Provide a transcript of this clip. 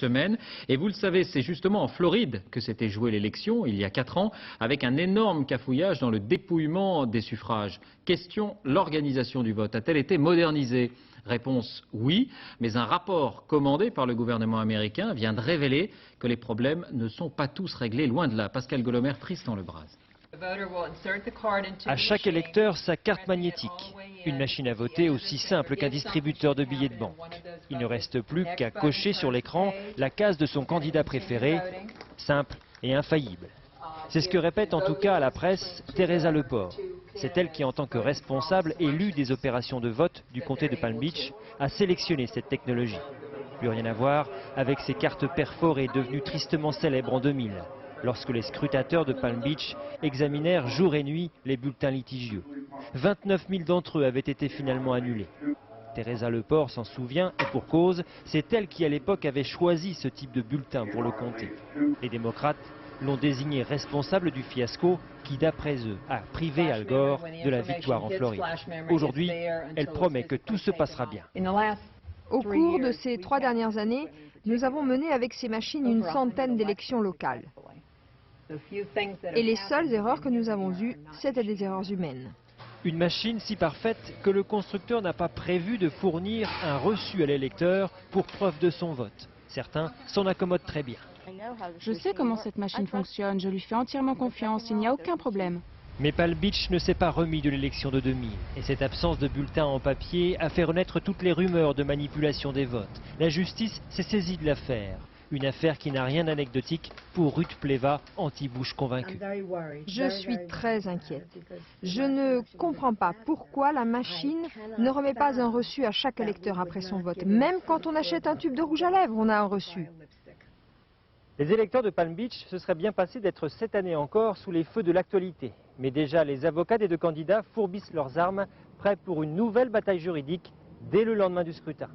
semaine. Et vous le savez, c'est justement en Floride que s'était jouée l'élection, il y a 4 ans, avec un énorme cafouillage dans le dépouillement des suffrages. Question, l'organisation du vote a-t-elle été modernisée? Réponse, oui, mais un rapport commandé par le gouvernement américain vient de révéler que les problèmes ne sont pas tous réglés, loin de là. Pascal Golomer, Tristan Lebras. À chaque électeur, sa carte magnétique. Une machine à voter aussi simple qu'un distributeur de billets de banque. Il ne reste plus qu'à cocher sur l'écran la case de son candidat préféré, simple et infaillible. C'est ce que répète en tout cas à la presse Teresa Leport. C'est elle qui, en tant que responsable élue des opérations de vote du comté de Palm Beach, a sélectionné cette technologie. Plus rien à voir avec ces cartes perforées devenues tristement célèbres en 2000. Lorsque les scrutateurs de Palm Beach examinèrent jour et nuit les bulletins litigieux. 29 000 d'entre eux avaient été finalement annulés. Teresa Leport s'en souvient, et pour cause, c'est elle qui à l'époque avait choisi ce type de bulletin pour le comté. Les démocrates l'ont désigné responsable du fiasco qui, d'après eux, a privé Al Gore de la victoire en Floride. Aujourd'hui, elle promet que tout se passera bien. Au cours de ces 3 dernières années, nous avons mené avec ces machines une centaine d'élections locales. Et les seules erreurs que nous avons eues, c'était des erreurs humaines. Une machine si parfaite que le constructeur n'a pas prévu de fournir un reçu à l'électeur pour preuve de son vote. Certains s'en accommodent très bien. Je sais comment cette machine fonctionne, je lui fais entièrement confiance, il n'y a aucun problème. Mais Palm Beach ne s'est pas remis de l'élection de 2000. Et cette absence de bulletins en papier a fait renaître toutes les rumeurs de manipulation des votes. La justice s'est saisie de l'affaire. Une affaire qui n'a rien d'anecdotique pour Ruth Pleva, anti-Bush convaincue. Je suis très inquiète. Je ne comprends pas pourquoi la machine ne remet pas un reçu à chaque électeur après son vote. Même quand on achète un tube de rouge à lèvres, on a un reçu. Les électeurs de Palm Beach se seraient bien passés d'être cette année encore sous les feux de l'actualité. Mais déjà, les avocats des deux candidats fourbissent leurs armes, prêts pour une nouvelle bataille juridique dès le lendemain du scrutin.